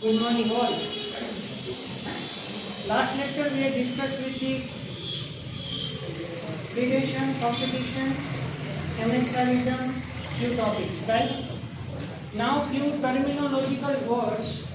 Good morning all. Last lecture we had discussed with the predation, competition, commensalism, few topics, right? Now few terminological words.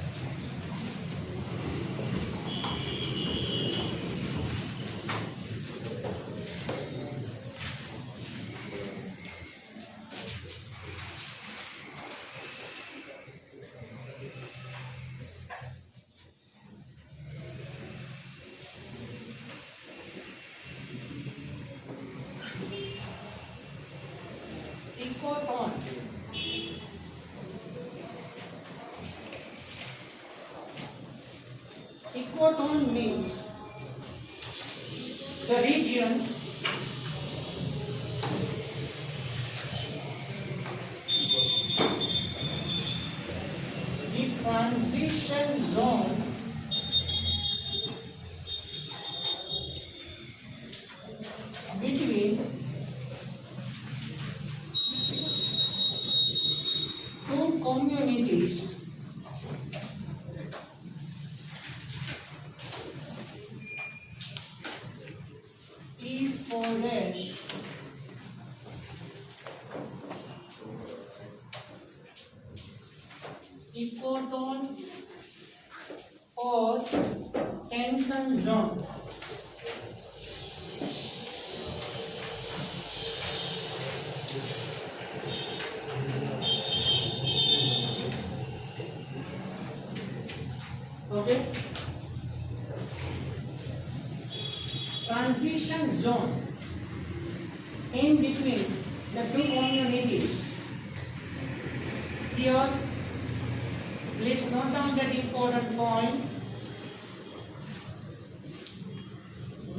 Ecoton. Ecoton means the region the transition zone between two communities is called as ecoton or tension zone. Okay, transition zone in between the two communities. Here, please note down that important point.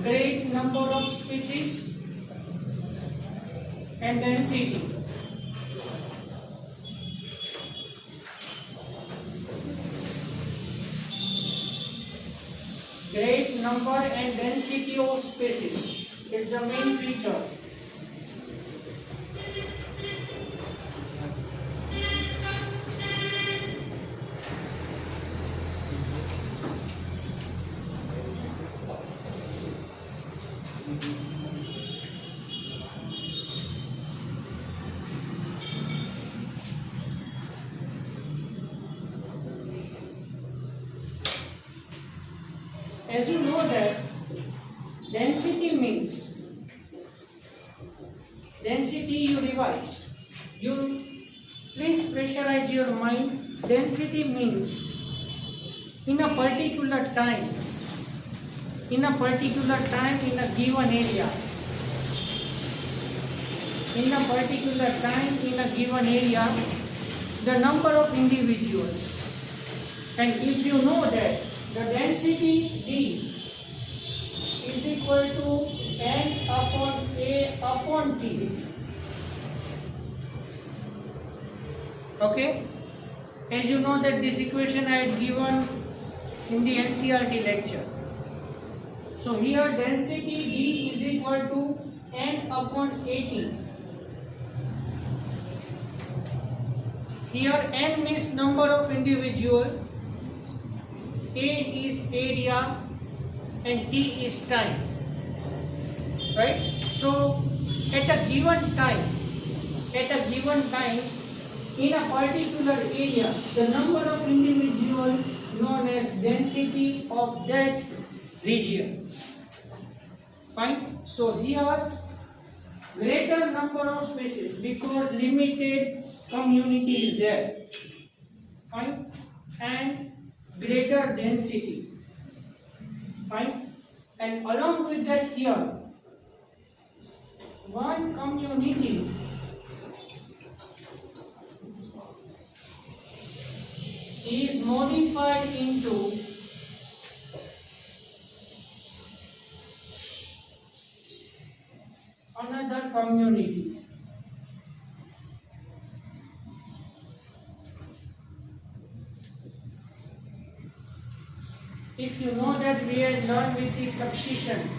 Great number of species and density. Great number and density of species. It's a main feature. As you know that density means, density you revise, you please pressurize your mind. Density means in a particular time, in a given area, in a particular time, in a given area, the number of individuals. And if you know that the density D is equal to N upon A upon T. Okay? As you know that this equation I had given in the NCERT lecture. So here density D is equal to N upon AT. Here N means number of individual, A is area and T is time, right? So at a given time, in a particular area, the number of individual known as density of that region. Fine. So here greater number of species because limited community is there. Fine. And greater density. Fine. And along with that here, one community is modified into another community. If you know that we had learned with the succession,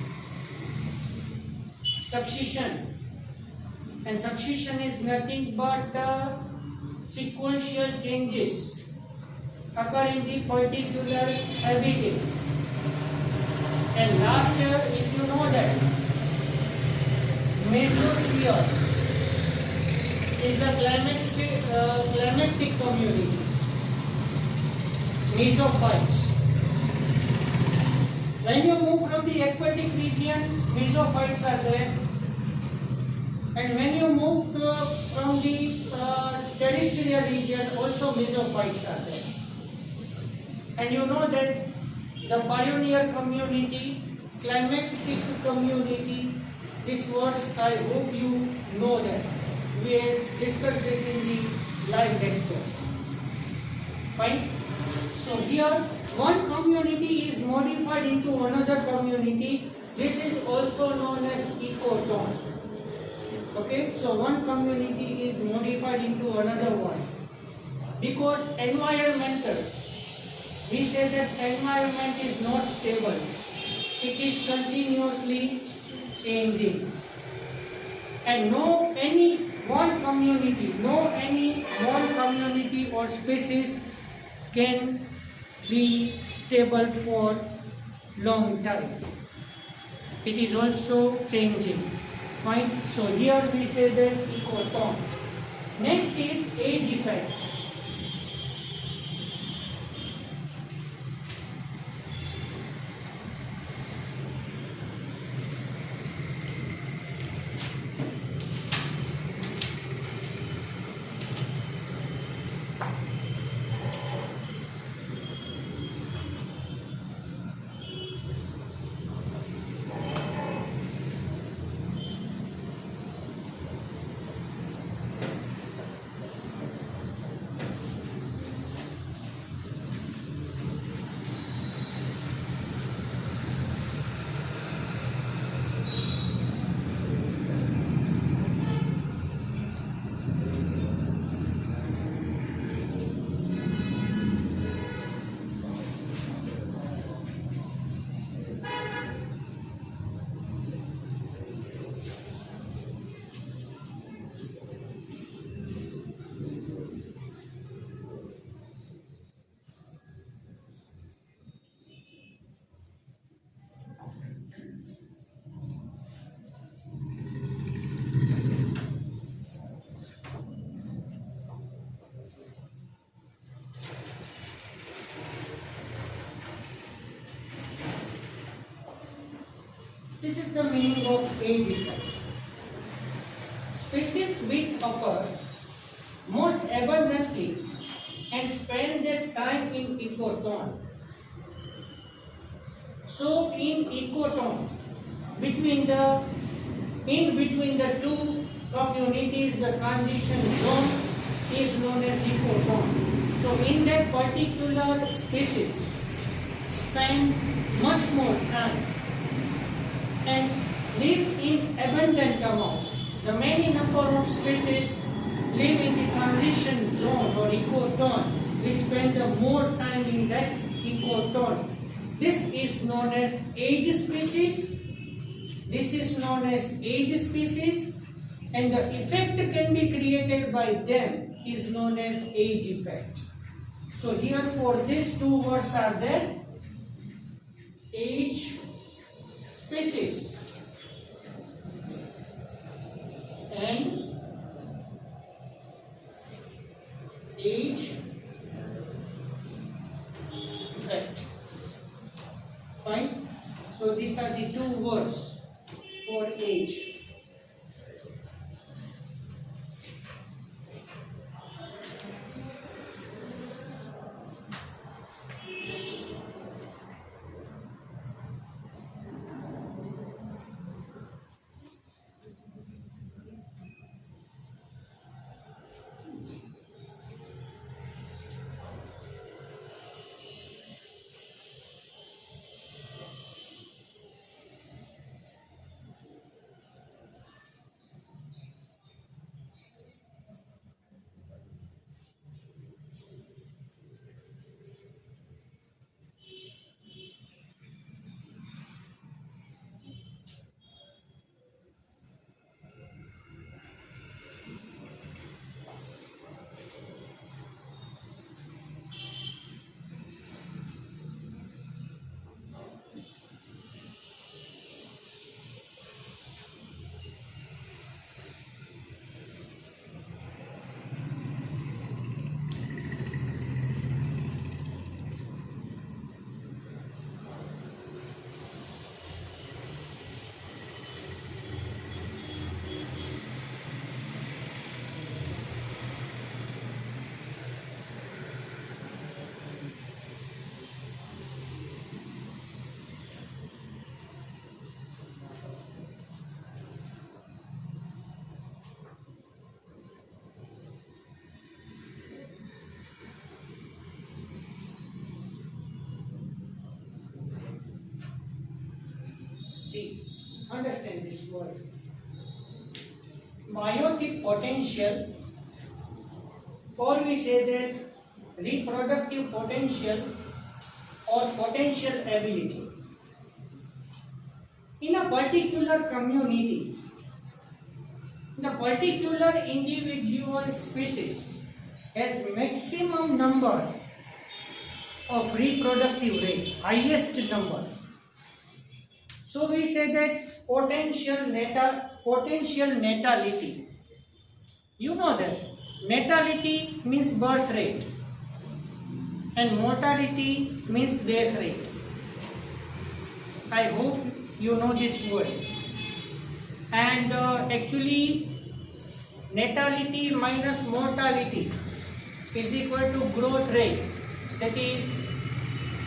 and succession is nothing but the sequential changes occur in the particular habitat. And last, if you know that mesosphere is the climatic community, mesophytes. When you move from the aquatic region, mesophytes are there, and when you move from the terrestrial region, also mesophytes are there. And you know that the pioneer community, climatic community, this words I hope you know that. We have discussed this in the live lectures. Fine. So here one community is modified into another community. This is also known as ecotone. Okay, so one community is modified into another one. Because environmental, we say that environment is not stable. It is continuously changing. And no any one community or species can be stable for long time. It is also changing. Fine. So here we say that ecotone. Next is age effect. This is the meaning of age effect. Species which occur most abundantly and spend their time in ecotone. So in ecotone, in between the two communities, the transition zone is known as ecotone. So in that particular species spend much more time and live in abundant amount. The many number of species live in the transition zone or ecotone. We spend more time in that ecotone. This is known as age species. This is known as age species, and the effect can be created by them is known as age effect. So here for these two words are there: age species and age effect. Fine. So these are the two words for age. See, understand this word. Meiotic potential, or we say that reproductive potential or potential ability. In a particular community, the particular individual species has maximum number of reproductive rate, highest number. So we say that potential natality. You know that natality means birth rate and mortality means death rate. I hope you know this word. And actually natality minus mortality is equal to growth rate, that is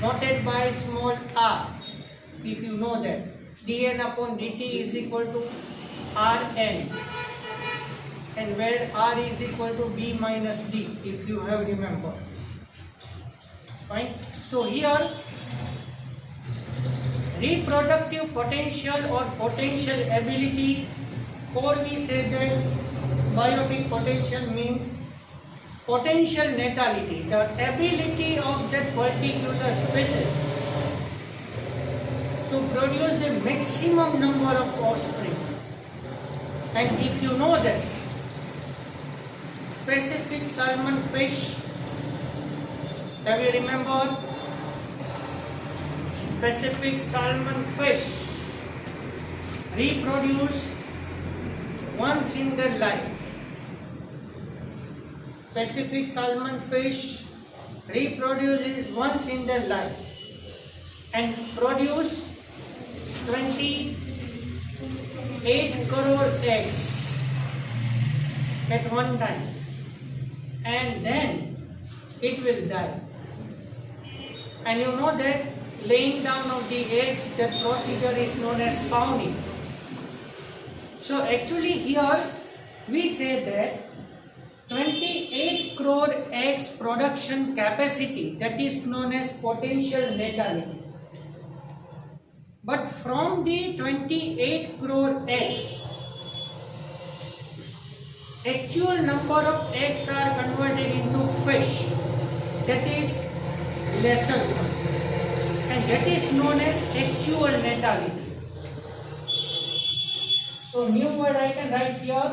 noted by small r. If you know that dn upon dt is equal to rn, and where r is equal to b minus d, if you have remembered. Fine. So here reproductive potential or potential ability, or we say that meiotic potential means potential natality, the ability of that particular species to produce the maximum number of offspring. And if you know that Pacific salmon fish, have you remembered? Pacific salmon fish reproduce once in their life. Pacific salmon fish reproduces once in their life and produce 28 crore eggs at one time, and then it will die. And you know that laying down of the eggs, that procedure is known as spawning. So actually here we say that 28 crore eggs production capacity, that is known as potential natality. But from the 28 crore eggs, actual number of eggs are converted into fish, that is lesser, and that is known as actual natality. So new word I can write here.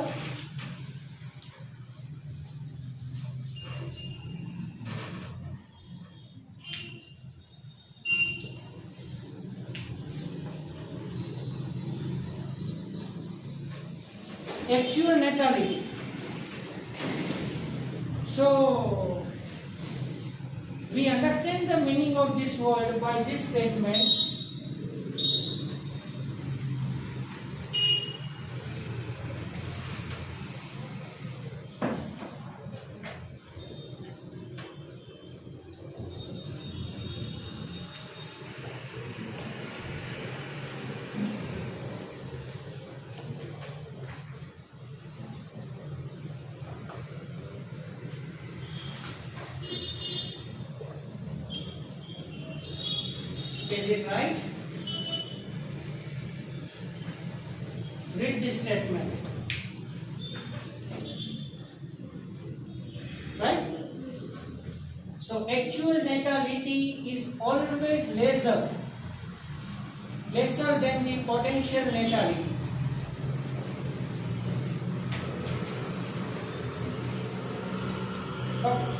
Actual natality. So we understand the meaning of this word by this statement. Is it right? Read this statement. Right? So actual natality is always lesser than the potential natality. Okay.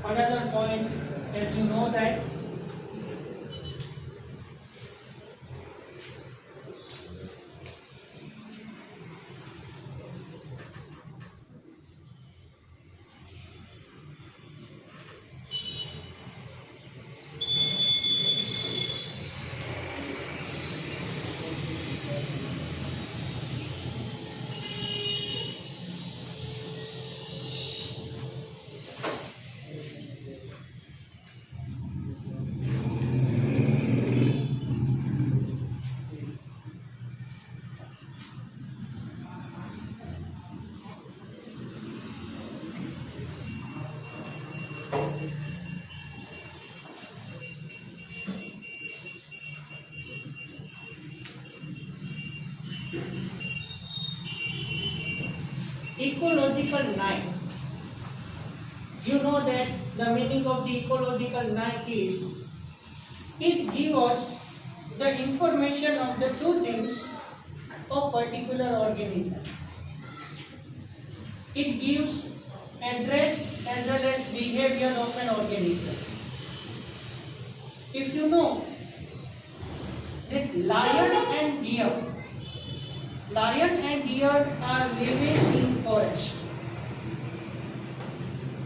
Another point, as you know that ecological night. You know that the meaning of the ecological night is it gives us the information of the two things of particular organism. It gives address as well as behavior of an organism. If you know that lion and deer are living in forest.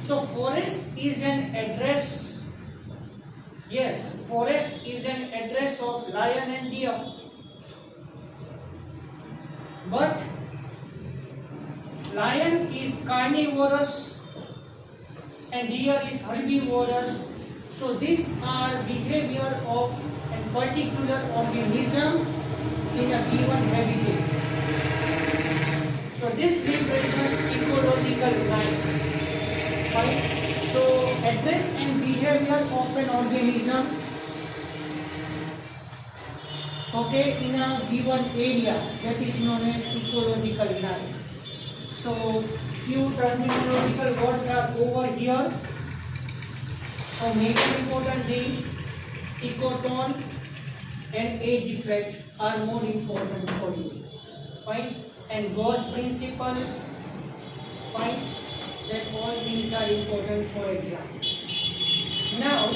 So forest is an address. Yes, forest is an address of lion and deer. But lion is carnivorous and deer is herbivorous. So these are behavior of a particular organism in a given habitat. So this represents ecological life. Right? So address and behavior of an organism, okay, in a given area, that is known as ecological life. So few terminological words are over here. So major important thing, ecotone and age effect are more important for you. Fine. And Gauss principle, fine. That all things are important for exam. Now,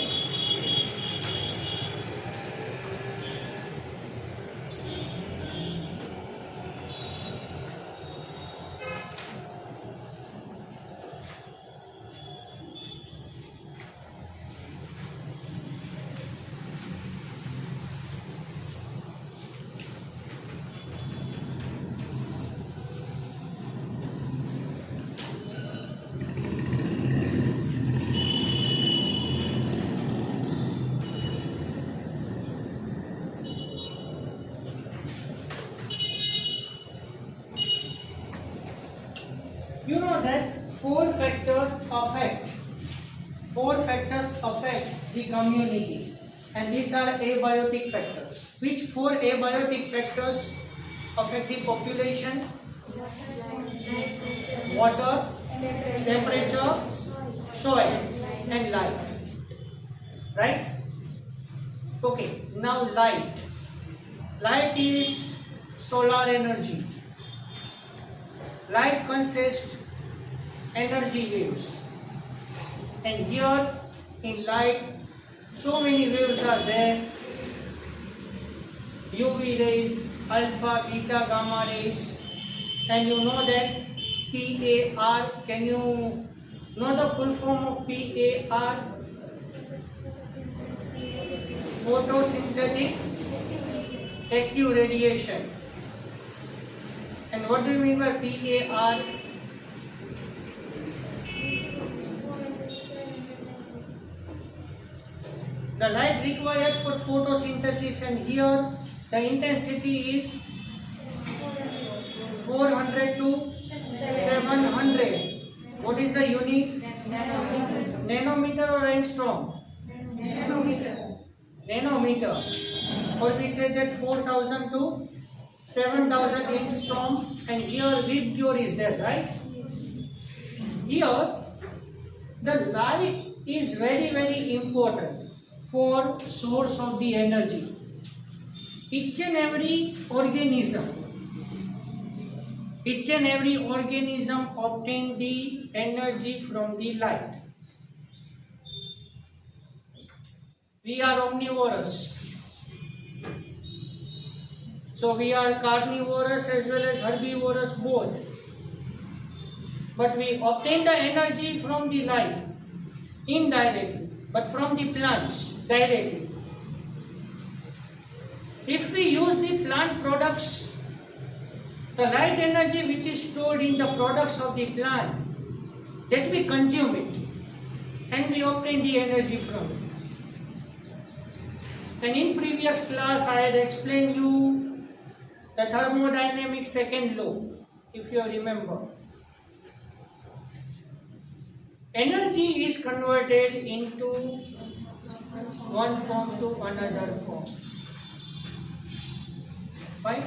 you know that four factors affect the community, and these are abiotic factors. Which four abiotic factors affect the population? Water, temperature, soil, and light. Right? Okay, now light. Light is solar energy. Light consists energy waves, and here in light so many waves are there: UV rays, alpha, beta, gamma rays, and you know that PAR. Can you know the full form of PAR? Photosynthetic active radiation. And what do you mean by PAR? The light required for photosynthesis, and here the intensity is 400 to 700. What is the unit? Nanometer or angstrom? Nanometer. Or we say that 4000 to 7000 angstrom, and here with pure is there, right? Here the light is very important for source of the energy. Each and every organism obtain the energy from the light. We are omnivorous. So we are carnivorous as well as herbivorous both. But we obtain the energy from the light indirectly, but from the plants directly. If we use the plant products, the light energy which is stored in the products of the plant, that we consume it and we obtain the energy from it. And in previous class I had explained you the thermodynamic second law, if you remember. Energy is converted into one form to another form. Right?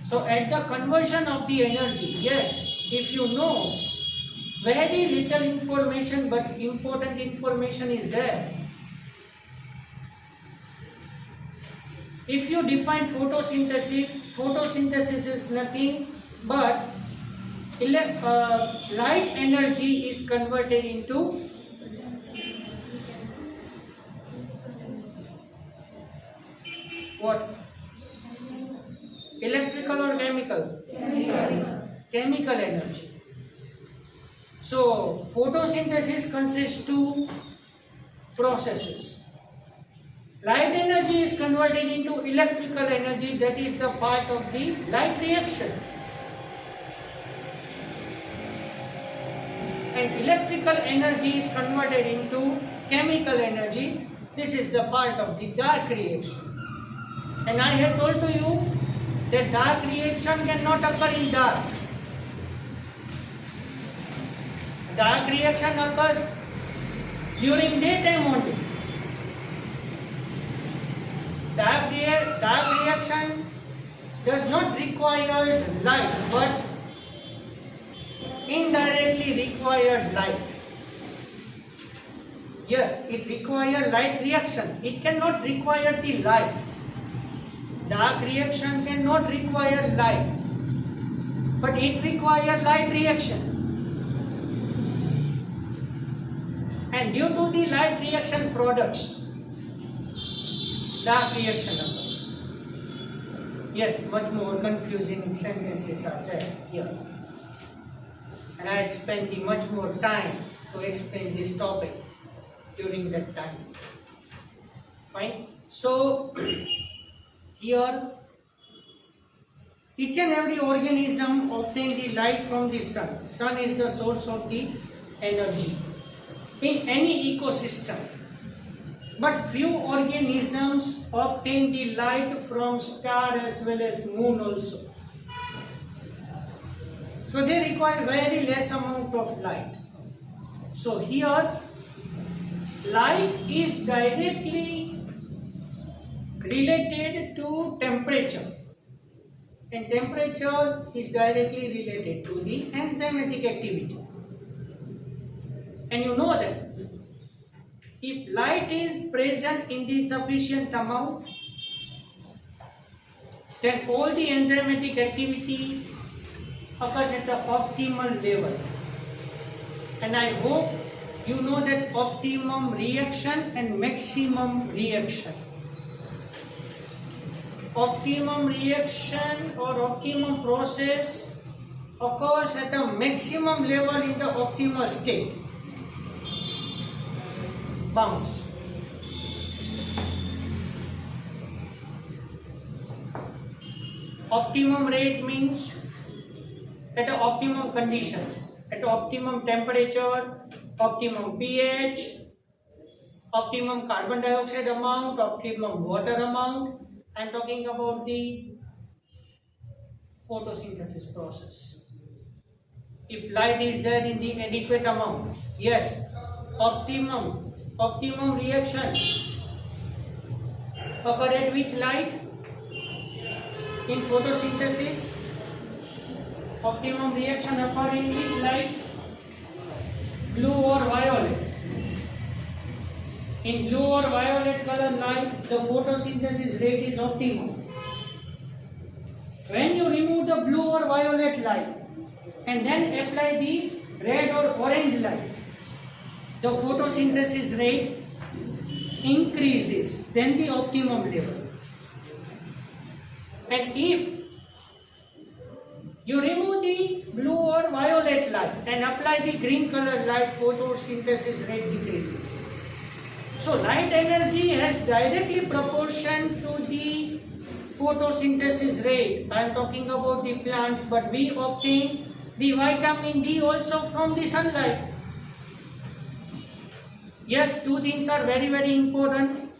So at the conversion of the energy, yes, if you know very little information but important information is there. If you define photosynthesis is nothing but light energy is converted into what? Electrical or chemical? Chemical energy. So photosynthesis consists two processes. Light energy is converted into electrical energy, that is the part of the light reaction. And electrical energy is converted into chemical energy, this is the part of the dark reaction. And I have told to you that dark reaction cannot occur in dark. Dark reaction occurs during daytime only. Dark reaction does not require light but indirectly requires light. Yes, it requires light reaction. It cannot require the light. Dark reaction cannot require light, but it requires light reaction. And due to the light reaction products, dark reaction occurs. Yes, much more confusing sentences are there here. And I spent much more time to explain this topic during that time. Fine. So, here, each and every organism obtains the light from the sun. Sun is the source of the energy in any ecosystem. But few organisms obtain the light from star as well as moon also. So they require very less amount of light. So here, light is directly related to temperature. And temperature is directly related to the enzymatic activity. And you know that if light is present in the sufficient amount, then all the enzymatic activity occurs at the optimal level. And I hope you know that optimum reaction and maximum reaction. Optimum reaction or optimum process occurs at a maximum level in the optimal state. Bounce. Optimum rate means at an optimum condition, at optimum temperature, optimum pH, optimum carbon dioxide amount, optimum water amount. I am talking about the photosynthesis process. If light is there in the adequate amount, yes, optimum reaction occur at which light? In photosynthesis, optimum reaction occur in which light? Blue or violet. In blue or violet color light, the photosynthesis rate is optimum. When you remove the blue or violet light and then apply the red or orange light, the photosynthesis rate increases than the optimum level. And if you remove the blue or violet light and apply the green color light, photosynthesis rate decreases. So light energy has directly proportion to the photosynthesis rate. I am talking about the plants, but we obtain the vitamin D also from the sunlight. Yes, two things are very, very important.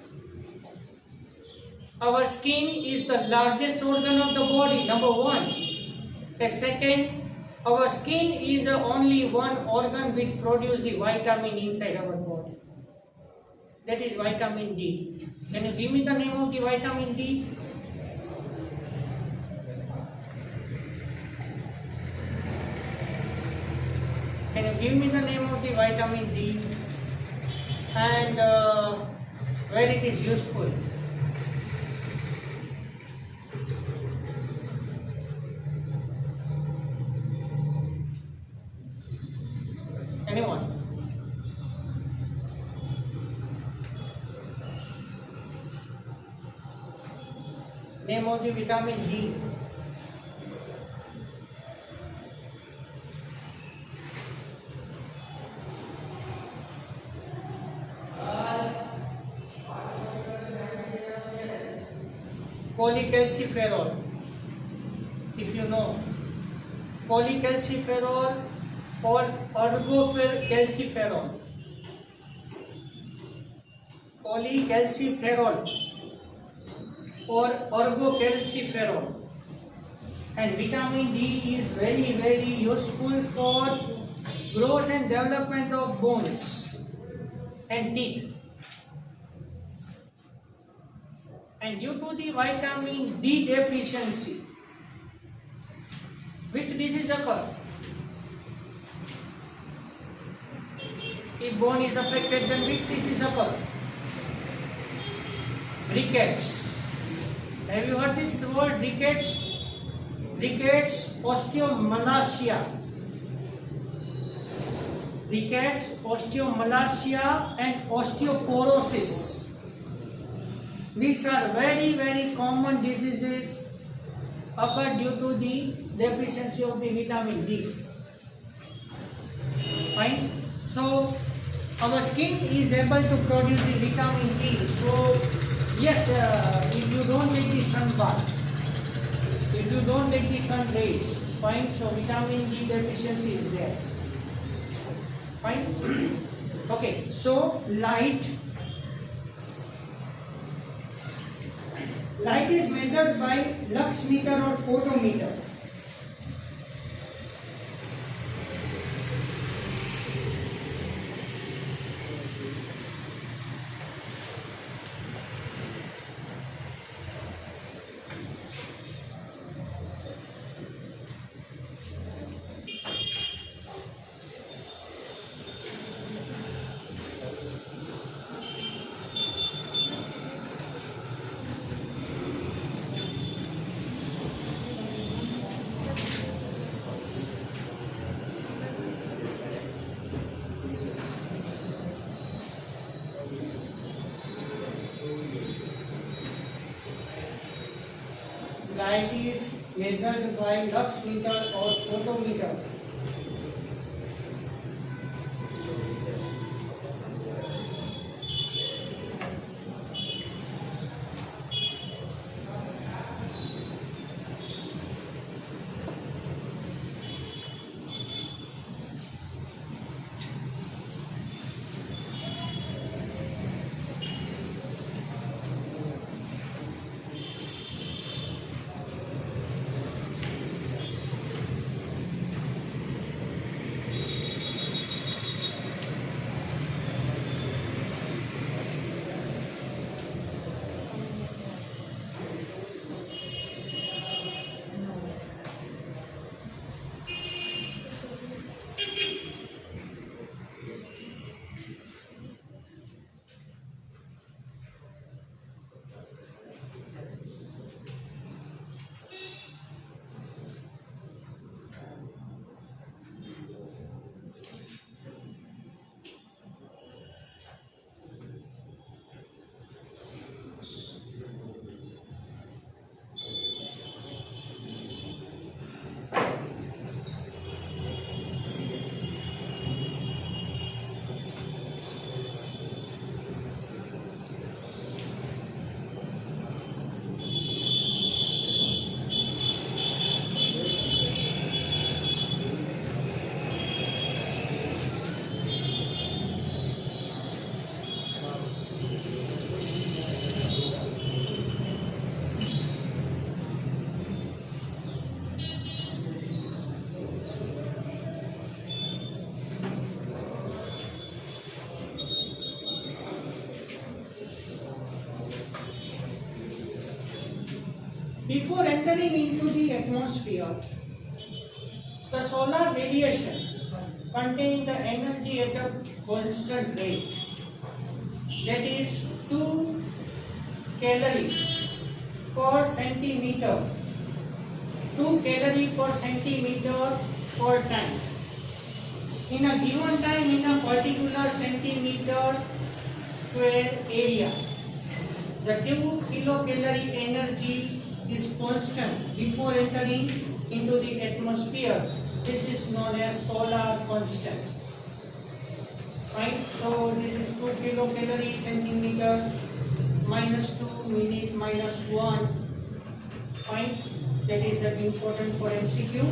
Our skin is the largest organ of the body, number one. The second, our skin is the only one organ which produces the vitamin inside our body. That is vitamin D. Can you give me the name of the vitamin D? give me the name of the vitamin D and where it is useful. Anyone? Name of the vitamin D. Cholecalciferol, if you know. Cholecalciferol or ergocalciferol. Cholecalciferol or ergocalciferol. And vitamin D is very useful for growth and development of bones and teeth. And due to the vitamin D deficiency, which disease occur? If bone is affected, then which disease occur? Rickets. Have you heard this word, rickets? Rickets, osteomalacia. Rickets, osteomalacia and osteoporosis. These are very common diseases occur due to the deficiency of the vitamin D. Fine. So our skin is able to produce the vitamin D. So yes, if you don't take the sun bath, if you don't take the sun rays, fine. So vitamin D deficiency is there. Fine. Okay. So light is measured by lux meter or photometer. Light is measured by lux meter or photometer. Before entering into the atmosphere, the solar radiation contain the energy at a constant rate, that is 2 calories per centimeter, 2 calorie per centimeter per time. In a given time, in a particular centimeter square area, the 2 kilocalorie energy is constant before entering into the atmosphere. This is known as solar constant. Right? So this is 2 kilocalorie centimeter minus 2 minute minus 1. Fine. That is the important for MCQ.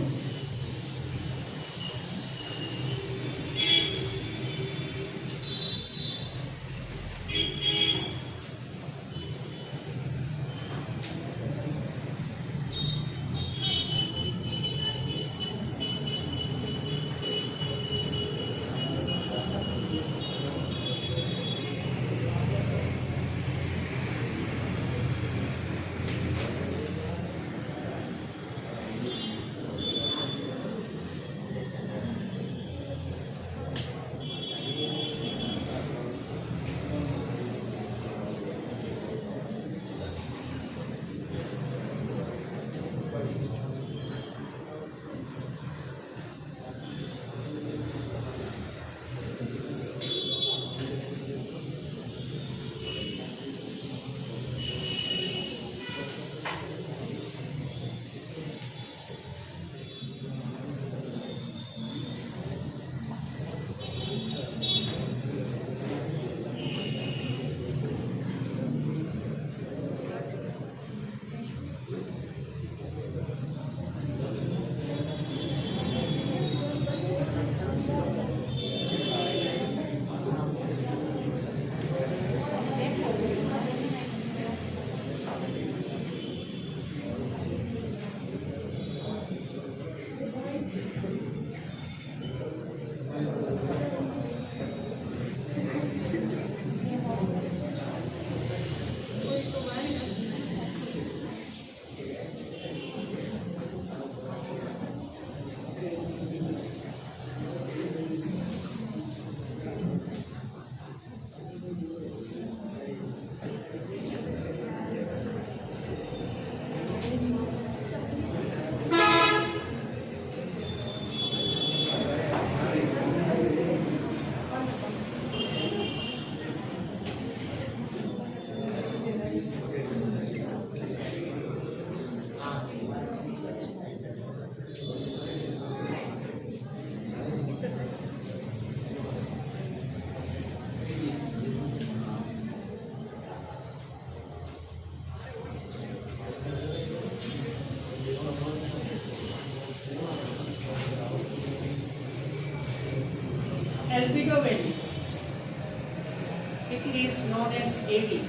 Albedo value, it is known as AB.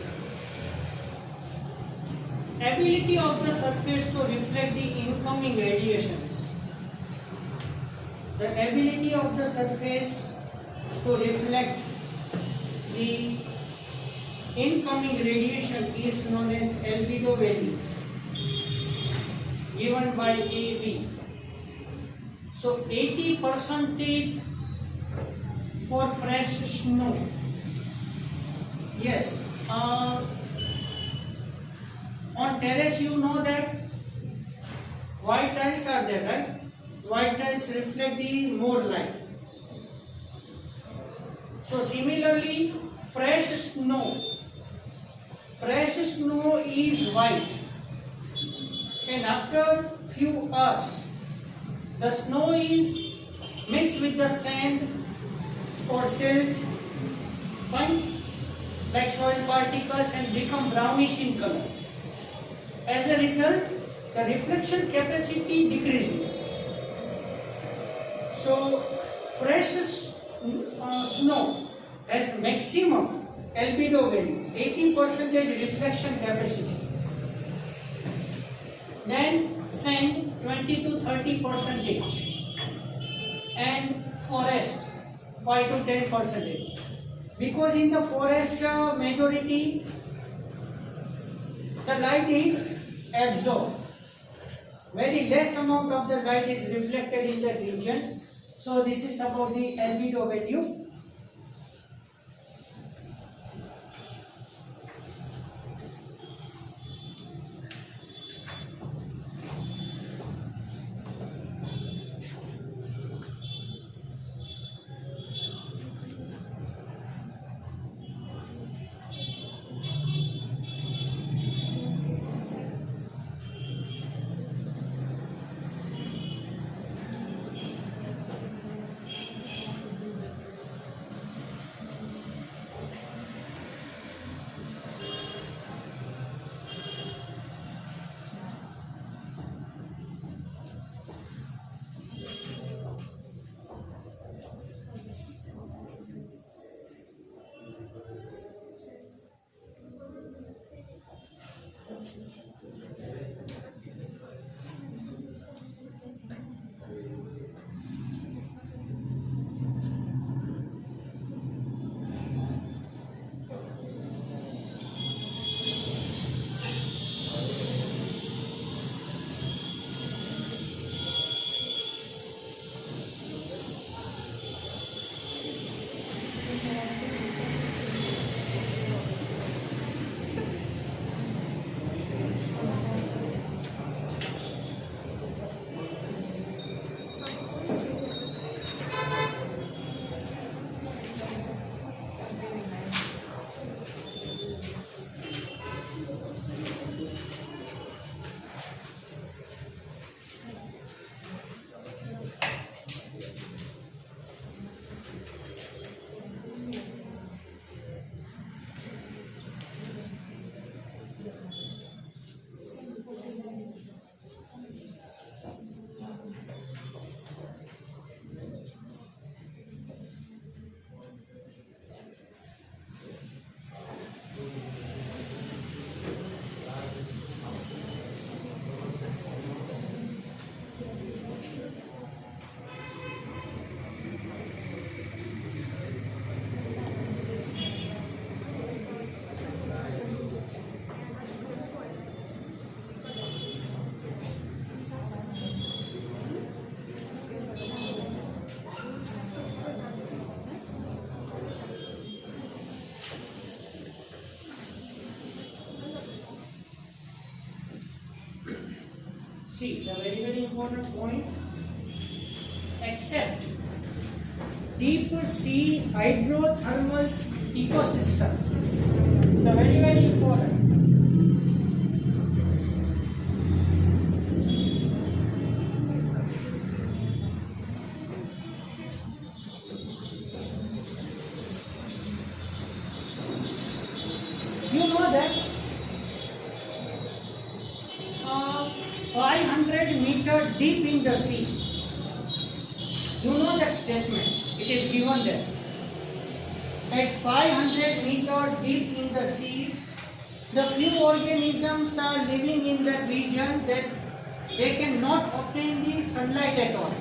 Ability of the surface to reflect the incoming radiations. The ability of the surface to reflect the incoming radiation is known as albedo value, given by AB. So 80% for fresh snow. Yes. On terrace, you know that white tiles are there, right? White tiles reflect the more light. So similarly, fresh snow is white, and after few hours, the snow is mixed with the sand or silt, fine, like soil particles, and become brownish in color. As a result, the reflection capacity decreases. So, fresh snow has maximum albedo value, 80% reflection capacity. Then sand 20 to 30%, and forest 5 to 10%. Because in the forest majority the light is absorbed. Very less amount of the light is reflected in the region. So this is about the albedo value. See, the very important point, except deep sea hydrothermal ecosystem. The very important. You know that 500 meters deep in the sea. You know that statement. It is given there. At 500 meters deep in the sea, the few organisms are living in that region that they cannot obtain the sunlight at all.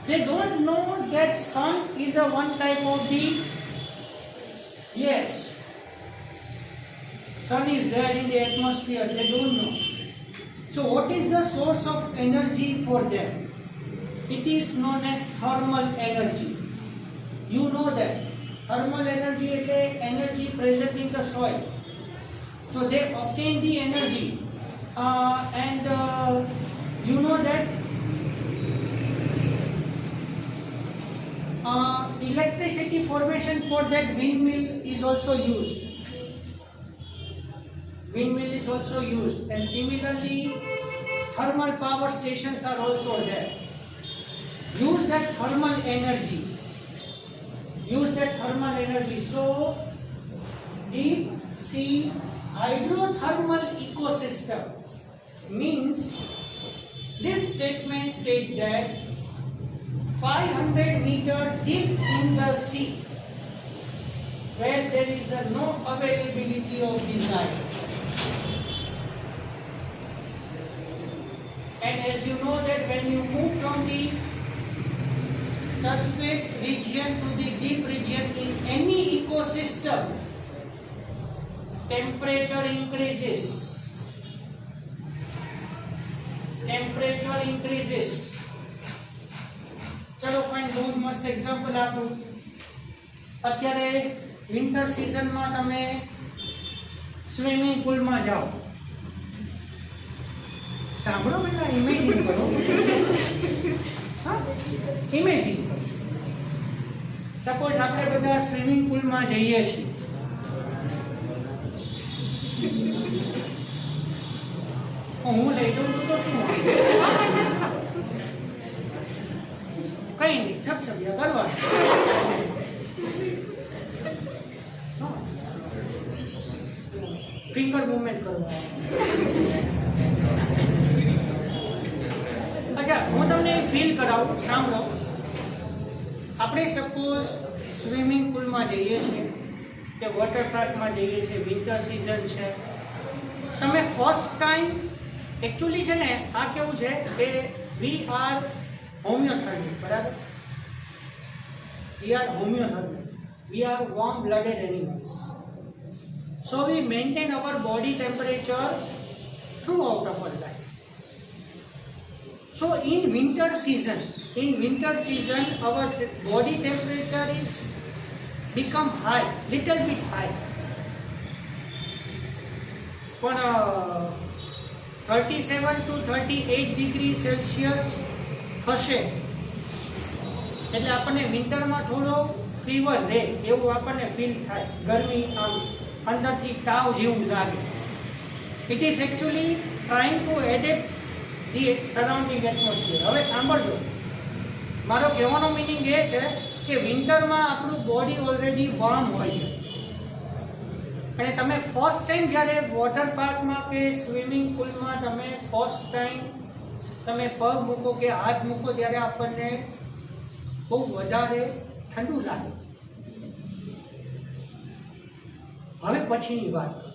They don't know that sun is a one type of the, yes, sun is there in the atmosphere, they don't know. So what is the source of energy for them? It is known as thermal energy. You know that. Thermal energy is energy present in the soil. So they obtain the energy. You know that electricity formation for that windmill is also used. Windmill is also used, and similarly thermal power stations are also there. Use that thermal energy. Use that thermal energy. So deep sea hydrothermal ecosystem means this statement states that 500 meters deep in the sea where there is no availability of the light. And as you know that when you move from the surface region to the deep region in any ecosystem, temperature increases. Temperature increases. ચલો fine, બહુ જ મસ્ત example આપું. અત્યારે winter સિઝનમાં તમે swimming પુલમાં જાઓ, સાંભળો પેલા, ઇમેજિન કરો. હા, ઇમેજિન કરો. સપોઝ આપણે બધા સ્વિમિંગ પુલમાં જઈએ છીએ. હું લઈ જઉં તો શું કઈ નહીં, છપછપિયા કરવા. ફિંગર મૂવમેન્ટ કરવા. અચ્છા, હું તમને ફીલ કરાવું, સાંભળો. આપણે સપોઝ સ્વિમિંગ પુલમાં જઈએ છીએ કે વોટર પાર્કમાં જઈએ છીએ, વિન્ટર સિઝન છે. તમે ફર્સ્ટ ટાઈમ એકચ્યુઅલી છે ને, આ કેવું છે કે વી આર હોમિયોથેરાપી, બરાબર? We are homeotherapy, we are warm blooded animals. So we maintain our body temperature throughout our life. So in winter season, our body temperature is become high, little bit high. પણ 37 to 38 degree Celsius હશે એટલે આપણને વિન્ટરમાં થોડો fever રહે એવું આપણને feel થાય, ગરમી આમ અંદરથી તાવ જેવું લાગે. It is actually trying to adept the surrounding atmosphere. હવે સાંભળજો, મારો કહેવાનો મિનિંગ એ છે કે વિન્ટરમાં આપણું બોડી ઓલરેડી વોર્મ હોય છે અને તમે ફર્સ્ટ ટાઈમ જ્યારે વોટર પાર્કમાં કે સ્વિમિંગ પુલમાં તમે ફર્સ્ટ ટાઈમ તમે પગ મૂકો કે હાથ મૂકો ત્યારે આપણને બહુ વધારે ઠંડુ લાગે. હવે પછીની વાત કરો.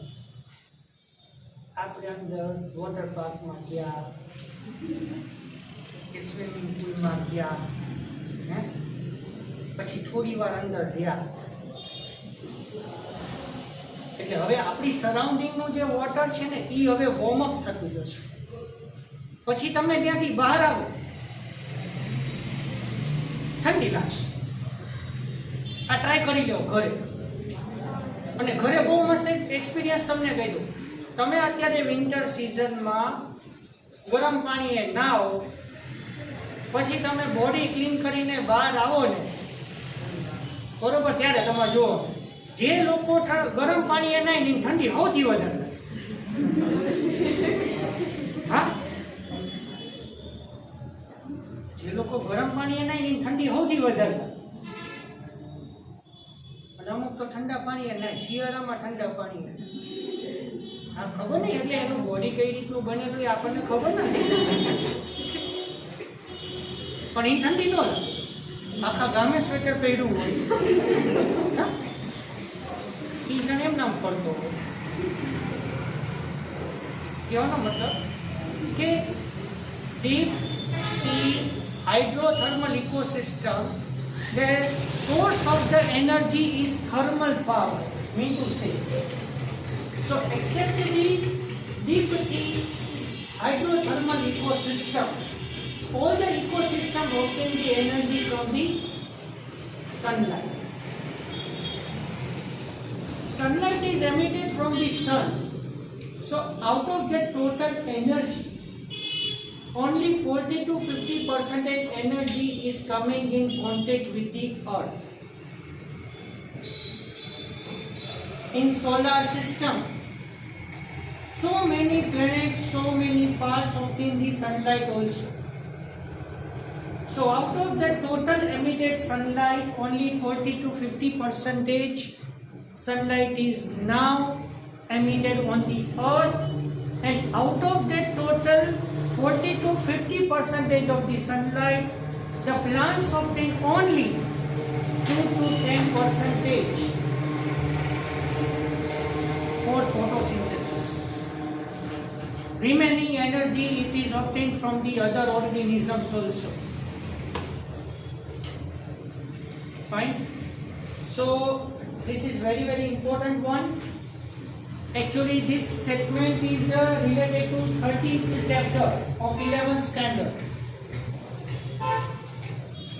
આપણે અંદર વોટર પાર્કમાં ગયા કે સ્વિમિંગ પુલમાં ગયા, હે, પછી થોડી વાર અંદર રહ્યા એટલે હવે આપણી સરાઉન્ડિંગનું જે વોટર છે ને એ હવે વોર્મઅપ થતું જશે. પછી તમે ત્યાંથી બહાર આવો, ઠંડી લાગશે. આ ટ્રાય કરી લો ઘરે, અને ઘરે બહુ મસ્ત એક્સપિરિયન્સ તમને કહી દઉં. તમે અત્યારે વિન્ટર સિઝનમાં ગરમ પાણીએ નાહો, પછી તમે બોડી ક્લીન કરીને બહાર આવો ને, બરોબર, ત્યારે તમે જુઓ જે લોકો ગરમ પાણીએ નાય ને ઠંડી સૌથી વધારે. હા, જે લોકો ગરમ પાણીએ નાય ને ઠંડી સૌથી વધારે. અમુક તો ઠંડા પાણી નાય, શિયાળામાં ઠંડા પાણી. હા, ખબર નહીં, એટલે એનું બોડી કઈ રીતનું બનેલું એ આપણને ખબર નથી, પણ એ ઠંડી ન લાગે. આખા ગામે સ્વેટર પહેર્યું હોય, એ જણ એમ નામ પડતો હોય. કહેવાનો મતલબ કે deep C hydrothermal ecosystem, the source of the energy is thermal power, mean to say. So except the deep sea hydrothermal ecosystem, all the ecosystem obtain the energy from the sunlight. Sunlight is emitted from the sun. So out of that total energy, only 40 to 50% energy is coming in contact with the earth. In solar system, so many planets, so many parts obtain the sunlight also. So out of the total emitted sunlight, only 40 to 50% sunlight is now emitted on the earth, and out of that total 40 to 50% of the sunlight, the plants obtain only 2 to 10% for photosynthesis. Remaining energy it is obtained from the other organisms also. Fine. So this is very important one. Actually, this statement is related to 13th chapter of 11th standard.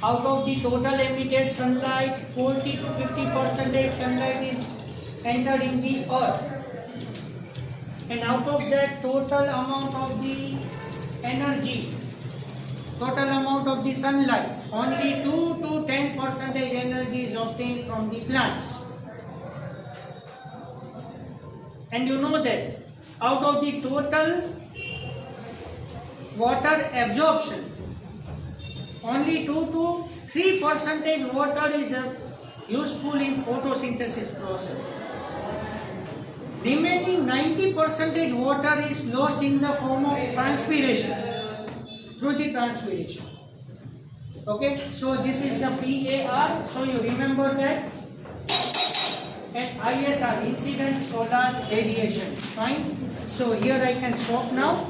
Out of the total emitted sunlight, 40 to 50% sunlight is entered in the earth, and out of that total amount of the energy, total amount of the sunlight, only 2 to 10% energy is obtained from the plants. And you know that out of the total water absorption, only 2 to 3% water is useful in photosynthesis process. Remaining 90% water is lost in the form of transpiration, through the transpiration. Okay, so this is the PAR, so you remember that. And ISR, incident solar radiation. Fine. So here I can stop now.